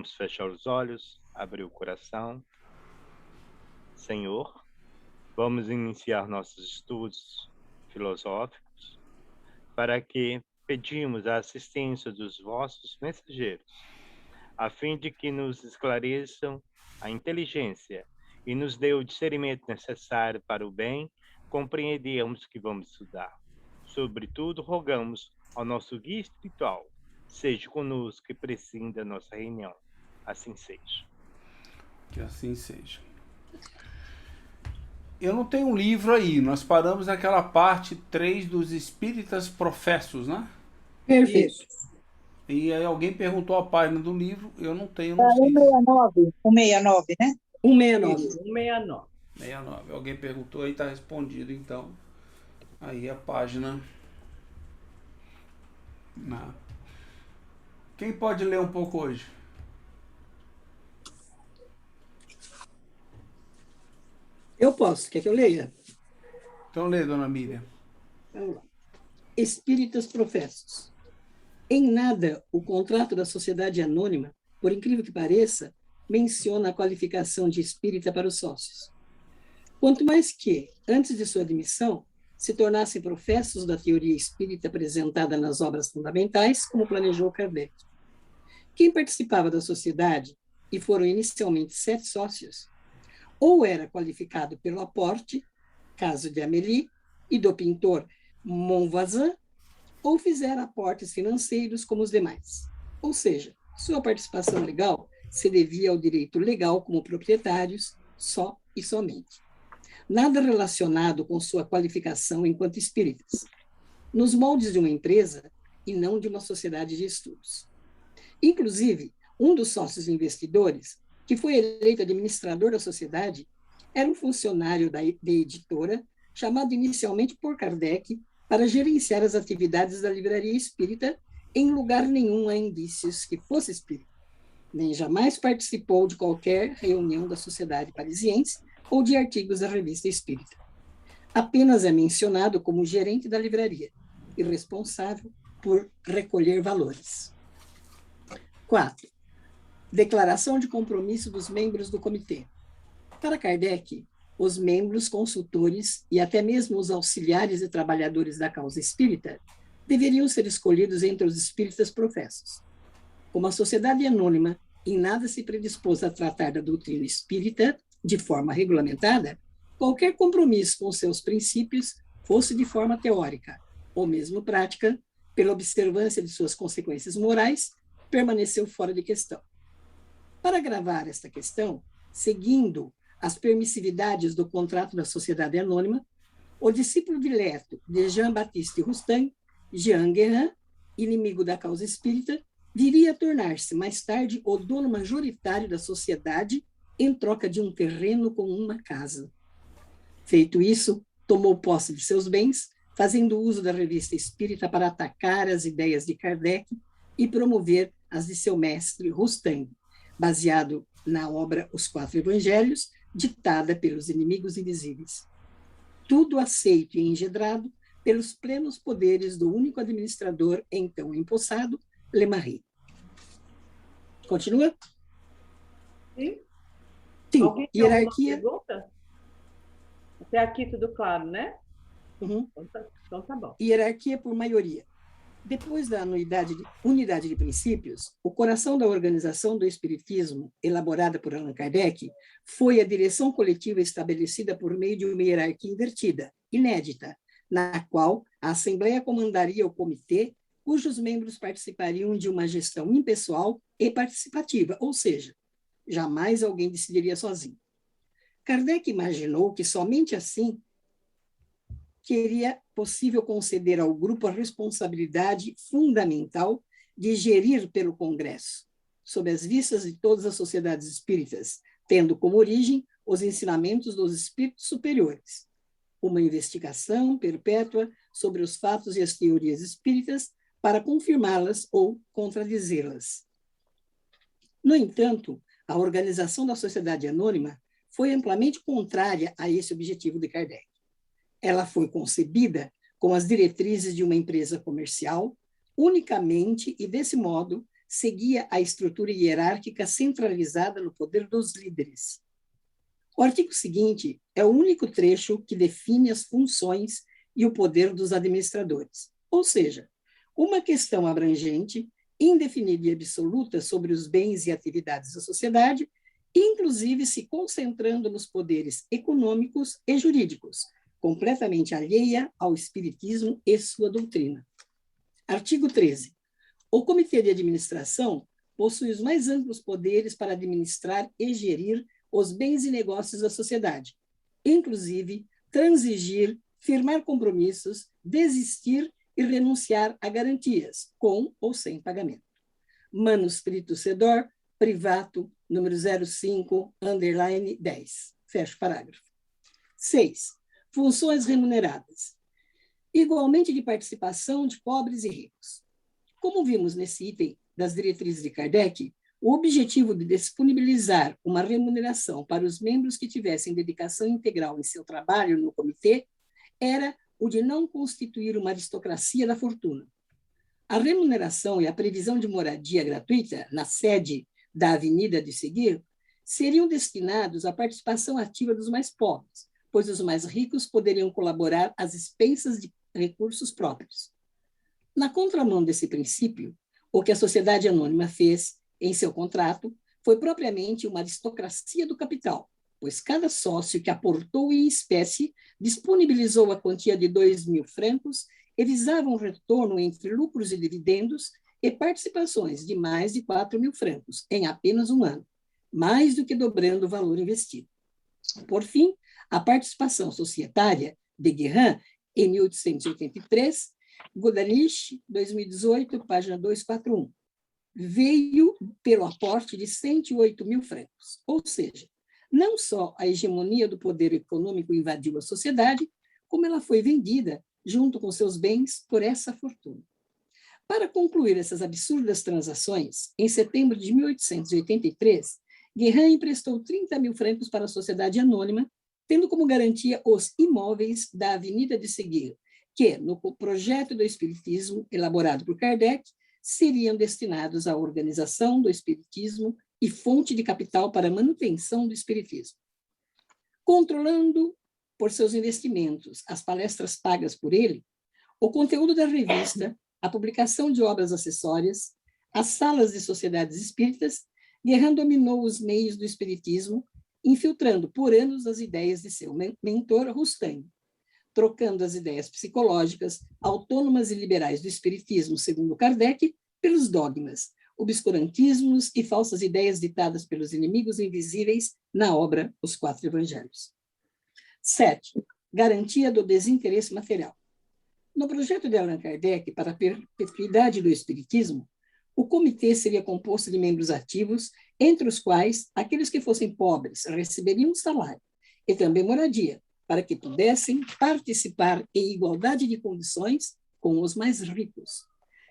Vamos fechar os olhos, abrir o coração. Senhor, vamos iniciar nossos estudos filosóficos para que pedimos a assistência dos vossos mensageiros, a fim de que nos esclareçam a inteligência e nos dê o discernimento necessário para o bem compreendermos o que vamos estudar. Sobretudo, rogamos ao nosso guia espiritual, seja conosco e prescinde da nossa reunião. Assim seja. Que assim seja. Eu não tenho um livro aí, nós paramos naquela parte 3 dos espíritas professos, né? Perfeito. E aí alguém perguntou a página do livro, eu não tenho, não sei. 169. 169, né? 169. 169. 69. Alguém perguntou aí, está respondido, então. Aí a página. Não. Quem pode ler um pouco hoje? Eu posso. Quer que eu leia? Então lê, dona Miriam. Vamos lá. Espíritas professos. Em nada, o contrato da sociedade anônima, por incrível que pareça, menciona a qualificação de espírita para os sócios. Quanto mais que, antes de sua admissão, se tornassem professos da teoria espírita apresentada nas obras fundamentais, como planejou Kardec. Quem participava da sociedade, e foram inicialmente 7 sócios, ou era qualificado pelo aporte, caso de Amélie, e do pintor Monvoisin, ou fizera aportes financeiros como os demais. Ou seja, sua participação legal se devia ao direito legal como proprietários, só e somente. Nada relacionado com sua qualificação enquanto espíritas, nos moldes de uma empresa e não de uma sociedade de estudos. Inclusive, um dos sócios investidores, que foi eleito administrador da sociedade, era um funcionário da editora, chamado inicialmente por Kardec para gerenciar as atividades da livraria espírita. Em lugar nenhum há indícios que fosse espírita, nem jamais participou de qualquer reunião da sociedade parisiense ou de artigos da revista espírita. Apenas é mencionado como gerente da livraria e responsável por recolher valores. 4. Declaração de compromisso dos membros do comitê. Para Kardec, os membros, consultores e até mesmo os auxiliares e trabalhadores da causa espírita deveriam ser escolhidos entre os espíritas professos. Como a sociedade anônima em nada se predispôs a tratar da doutrina espírita de forma regulamentada, qualquer compromisso com seus princípios, fosse de forma teórica ou mesmo prática, pela observância de suas consequências morais, permaneceu fora de questão. Para agravar esta questão, seguindo as permissividades do contrato da sociedade anônima, o discípulo dileto de Jean-Baptiste Roustan, Jean Guérin, inimigo da causa espírita, viria a tornar-se mais tarde o dono majoritário da sociedade em troca de um terreno com uma casa. Feito isso, tomou posse de seus bens, fazendo uso da revista espírita para atacar as ideias de Kardec e promover as de seu mestre Roustan, baseado na obra Os Quatro Evangelhos, ditada pelos inimigos invisíveis. Tudo aceito e engedrado pelos plenos poderes do único administrador então empossado, Lemarie. Continua? Sim. Sim. Hierarquia. Até aqui tudo claro, né? Uhum. Então tá bom. Hierarquia por maioria. Depois da unidade de princípios, o coração da organização do Espiritismo, elaborada por Allan Kardec, foi a direção coletiva estabelecida por meio de uma hierarquia invertida, inédita, na qual a Assembleia comandaria o comitê, cujos membros participariam de uma gestão impessoal e participativa, ou seja, jamais alguém decidiria sozinho. Kardec imaginou que somente assim seria possível conceder ao grupo a responsabilidade fundamental de gerir pelo Congresso, sob as vistas de todas as sociedades espíritas, tendo como origem os ensinamentos dos espíritos superiores, uma investigação perpétua sobre os fatos e as teorias espíritas para confirmá-las ou contradizê-las. No entanto, a organização da sociedade anônima foi amplamente contrária a esse objetivo de Kardec. Ela foi concebida com as diretrizes de uma empresa comercial, unicamente e, desse modo, seguia a estrutura hierárquica centralizada no poder dos líderes. O artigo seguinte é o único trecho que define as funções e o poder dos administradores, ou seja, uma questão abrangente, indefinida e absoluta sobre os bens e atividades da sociedade, inclusive se concentrando nos poderes econômicos e jurídicos, completamente alheia ao espiritismo e sua doutrina. Artigo 13. O Comitê de Administração possui os mais amplos poderes para administrar e gerir os bens e negócios da sociedade, inclusive transigir, firmar compromissos, desistir e renunciar a garantias, com ou sem pagamento. Manuscrito Sedor, privato, número 05/10. Fecha o parágrafo. 6. Funções remuneradas. Igualmente de participação de pobres e ricos. Como vimos nesse item das diretrizes de Kardec, o objetivo de disponibilizar uma remuneração para os membros que tivessem dedicação integral em seu trabalho no comitê era o de não constituir uma aristocracia da fortuna. A remuneração e a previsão de moradia gratuita na sede da Avenida de Seguir seriam destinados à participação ativa dos mais pobres, pois os mais ricos poderiam colaborar às expensas de recursos próprios. Na contramão desse princípio, o que a Sociedade Anônima fez em seu contrato foi propriamente uma aristocracia do capital, pois cada sócio que aportou em espécie disponibilizou a quantia de 2.000 francos e visava um retorno entre lucros e dividendos e participações de mais de 4.000 francos em apenas um ano, mais do que dobrando o valor investido. Por fim, a participação societária de Guérin, em 1883, Goderich, 2018, página 241, veio pelo aporte de 108.000 francos, ou seja, não só a hegemonia do poder econômico invadiu a sociedade, como ela foi vendida, junto com seus bens, por essa fortuna. Para concluir essas absurdas transações, em setembro de 1883, Guérin emprestou 30.000 francos para a Sociedade Anônima, tendo como garantia os imóveis da Avenida de Seguir, que, no projeto do Espiritismo elaborado por Kardec, seriam destinados à organização do Espiritismo e fonte de capital para a manutenção do Espiritismo. Controlando por seus investimentos as palestras pagas por ele, o conteúdo da revista, a publicação de obras acessórias, as salas de sociedades espíritas, Guérin dominou os meios do Espiritismo, infiltrando por anos as ideias de seu mentor Roustan, trocando as ideias psicológicas, autônomas e liberais do Espiritismo, segundo Kardec, pelos dogmas, obscurantismos e falsas ideias ditadas pelos inimigos invisíveis na obra Os Quatro Evangelhos. 7. Garantia do desinteresse material. No projeto de Allan Kardec para a perpetuidade do Espiritismo, o comitê seria composto de membros ativos, entre os quais aqueles que fossem pobres receberiam um salário e também moradia, para que pudessem participar em igualdade de condições com os mais ricos.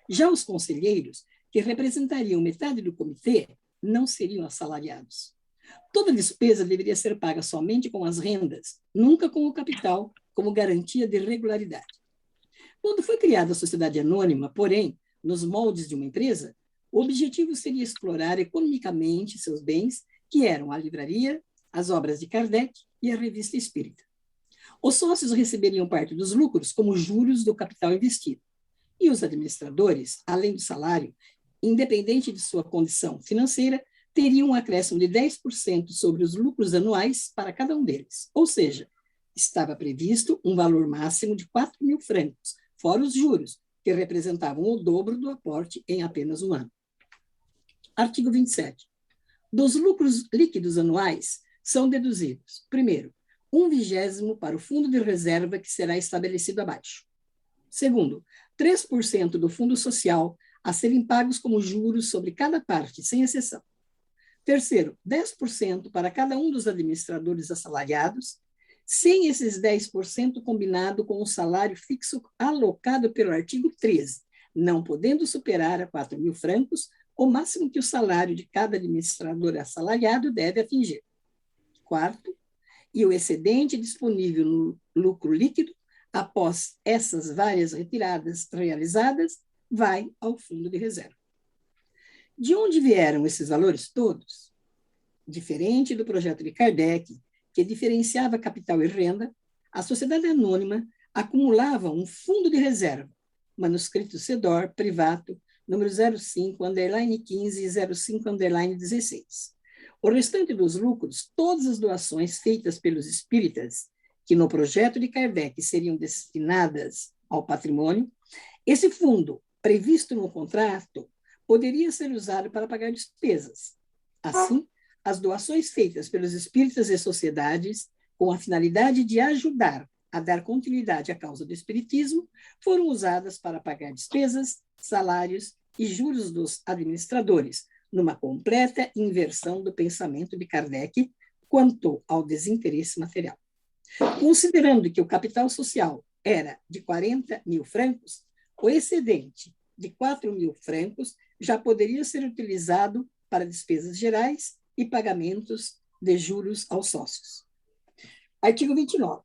Já os conselheiros, que representariam metade do comitê, não seriam assalariados. Toda despesa deveria ser paga somente com as rendas, nunca com o capital, como garantia de regularidade. Quando foi criada a Sociedade Anônima, porém, nos moldes de uma empresa, o objetivo seria explorar economicamente seus bens, que eram a livraria, as obras de Kardec e a revista espírita. Os sócios receberiam parte dos lucros como juros do capital investido. E os administradores, além do salário, independente de sua condição financeira, teriam um acréscimo de 10% sobre os lucros anuais para cada um deles. Ou seja, estava previsto um valor máximo de 4.000 francos, fora os juros, que representavam o dobro do aporte em apenas um ano. Artigo 27. Dos lucros líquidos anuais são deduzidos, primeiro, 1/20 para o fundo de reserva que será estabelecido abaixo. Segundo, 3% do fundo social a serem pagos como juros sobre cada parte, sem exceção. Terceiro, 10% para cada um dos administradores assalariados, sem esses 10% combinado com o salário fixo alocado pelo artigo 13, não podendo superar a 4.000 francos, o máximo que o salário de cada administrador assalariado deve atingir. Quarto, e o excedente disponível no lucro líquido, após essas várias retiradas realizadas, vai ao fundo de reserva. De onde vieram esses valores todos? Diferente do projeto de Kardec, que diferenciava capital e renda, a sociedade anônima acumulava um fundo de reserva, manuscrito Sedor, privato, número 05-15 e 05-16. O restante dos lucros, todas as doações feitas pelos espíritas, que no projeto de Kardec seriam destinadas ao patrimônio, esse fundo, previsto no contrato, poderia ser usado para pagar despesas. Assim, as doações feitas pelos espíritas e sociedades, com a finalidade de ajudar a dar continuidade à causa do espiritismo, foram usadas para pagar despesas, salários e juros dos administradores, numa completa inversão do pensamento de Kardec quanto ao desinteresse material. Considerando que o capital social era de 40 mil francos, o excedente de 4 mil francos já poderia ser utilizado para despesas gerais e pagamentos de juros aos sócios. Artigo 29.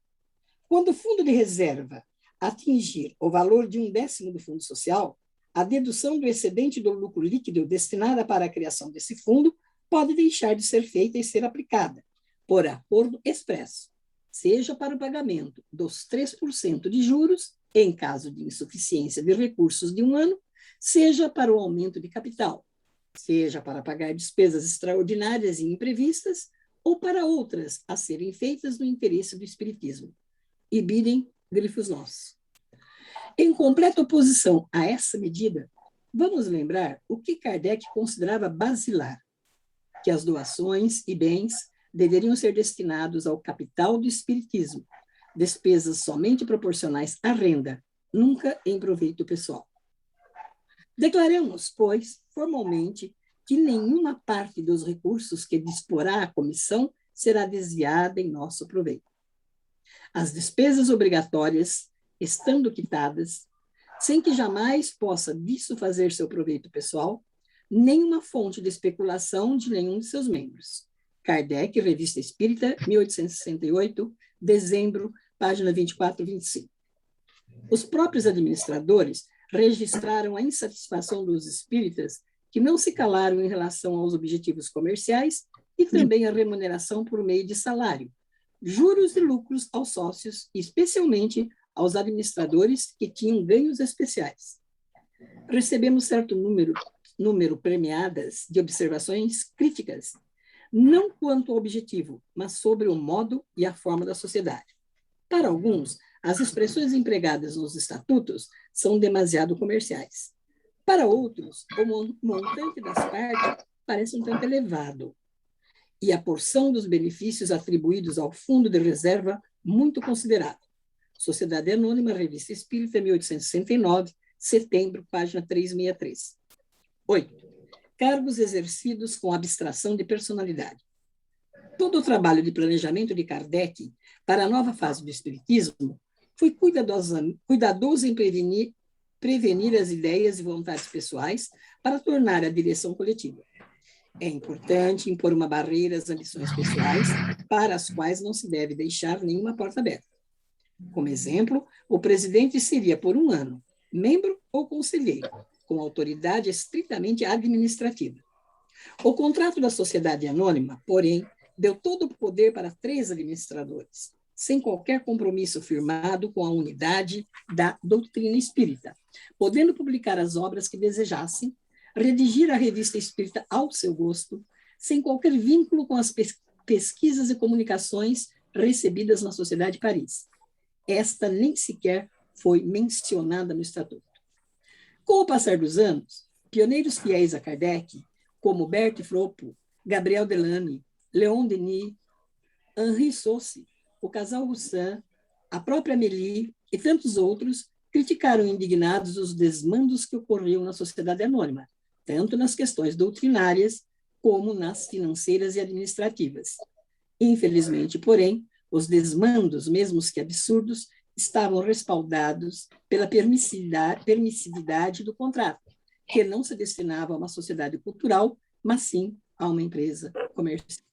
Quando o fundo de reserva atingir o valor de 1/10 do fundo social, a dedução do excedente do lucro líquido destinada para a criação desse fundo pode deixar de ser feita e ser aplicada, por acordo expresso, seja para o pagamento dos 3% de juros, em caso de insuficiência de recursos de um ano, seja para o aumento de capital, seja para pagar despesas extraordinárias e imprevistas, ou para outras a serem feitas no interesse do espiritismo. Ibidem, grifos nossos. Em completa oposição a essa medida, vamos lembrar o que Kardec considerava basilar, que as doações e bens deveriam ser destinados ao capital do espiritismo, despesas somente proporcionais à renda, nunca em proveito pessoal. Declaramos, pois, formalmente, que nenhuma parte dos recursos que disporá a comissão será desviada em nosso proveito. As despesas obrigatórias, estando quitadas, sem que jamais possa disso fazer seu proveito pessoal, nenhuma fonte de especulação de nenhum de seus membros. Kardec, Revista Espírita, 1868, dezembro, página 24 e 25. Os próprios administradores registraram a insatisfação dos espíritas que não se calaram em relação aos objetivos comerciais e também a remuneração por meio de salário, juros e lucros aos sócios, especialmente aos administradores que tinham ganhos especiais. Recebemos certo número premiadas de observações críticas, não quanto ao objetivo, mas sobre o modo e a forma da sociedade. Para alguns, as expressões empregadas nos estatutos são demasiado comerciais. Para outros, o montante das partes parece um tanto elevado e a porção dos benefícios atribuídos ao fundo de reserva muito considerável. Sociedade Anônima, Revista Espírita, 1869, setembro, página 363. 8. Cargos exercidos com abstração de personalidade. Todo o trabalho de planejamento de Kardec para a nova fase do espiritismo foi cuidadoso em prevenir as ideias e vontades pessoais para tornar a direção coletiva. É importante impor uma barreira às ambições pessoais, para as quais não se deve deixar nenhuma porta aberta. Como exemplo, o presidente seria, por um ano, membro ou conselheiro, com autoridade estritamente administrativa. O contrato da sociedade anônima, porém, deu todo o poder para 3 administradores, sem qualquer compromisso firmado com a unidade da doutrina espírita, podendo publicar as obras que desejassem, redigir a revista espírita ao seu gosto, sem qualquer vínculo com as pesquisas e comunicações recebidas na Sociedade de Paris. Esta nem sequer foi mencionada no Estatuto. Com o passar dos anos, pioneiros fiéis a Kardec, como Bert Fropo, Gabriel Delany, Leon Denis, Henri Sauce, o casal Roussin, a própria Amélie e tantos outros, criticaram indignados os desmandos que ocorriam na sociedade anônima, tanto nas questões doutrinárias como nas financeiras e administrativas. Infelizmente, porém, os desmandos, mesmo que absurdos, estavam respaldados pela permissividade do contrato, que não se destinava a uma sociedade cultural, mas sim a uma empresa comercial.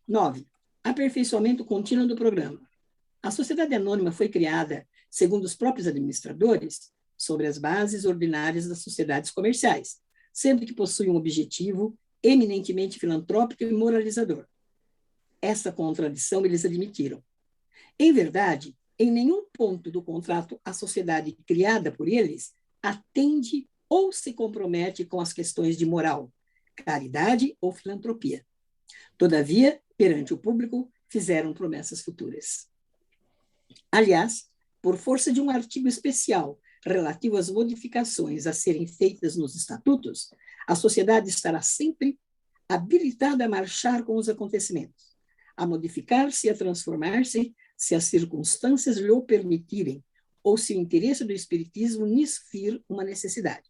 9. Aperfeiçoamento contínuo do programa. A sociedade anônima foi criada, segundo os próprios administradores, sobre as bases ordinárias das sociedades comerciais, sendo que possui um objetivo eminentemente filantrópico e moralizador. Essa contradição eles admitiram. Em verdade, em nenhum ponto do contrato a sociedade criada por eles atende ou se compromete com as questões de moral, caridade ou filantropia. Todavia, perante o público, fizeram promessas futuras. Aliás, por força de um artigo especial relativo às modificações a serem feitas nos estatutos, a sociedade estará sempre habilitada a marchar com os acontecimentos, a modificar-se e a transformar-se se as circunstâncias lhe o permitirem, ou se o interesse do espiritismo nisso vir uma necessidade.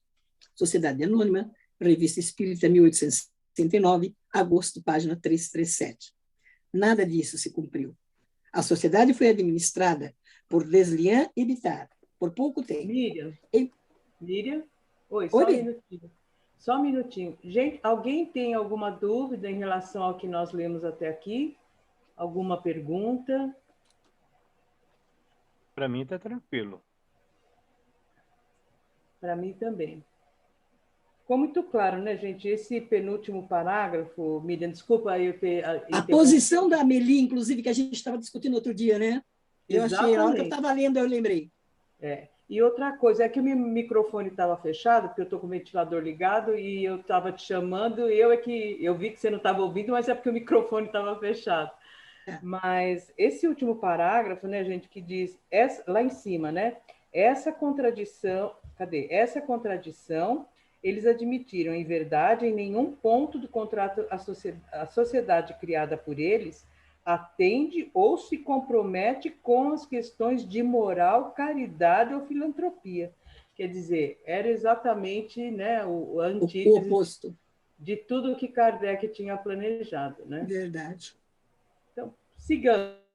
Sociedade Anônima, Revista Espírita, 1869, agosto, página 337. Nada disso se cumpriu. A sociedade foi administrada por Deslian e Bitar por pouco tempo. Miriam? Oi, só um minutinho. Só um minutinho. Gente, alguém tem alguma dúvida em relação ao que nós lemos até aqui? Alguma pergunta? Para mim está tranquilo. Para mim também. Ficou muito claro, né, gente? Esse penúltimo parágrafo, Miriam, desculpa eu ter... A posição da Amélie, inclusive, que a gente estava discutindo outro dia, né? Eu achei, a hora que eu estava lendo, eu lembrei. E outra coisa, é que o meu microfone estava fechado, porque eu estou com o ventilador ligado, e eu estava te chamando, e eu vi que você não estava ouvindo, mas é porque o microfone estava fechado. Mas esse último parágrafo, né, gente, que diz, lá em cima, né? Essa contradição, eles admitiram, em verdade, em nenhum ponto do contrato a sociedade criada por eles atende ou se compromete com as questões de moral, caridade ou filantropia. Quer dizer, era exatamente, né, o oposto de tudo que Kardec tinha planejado, né? Verdade. Então, sigamos.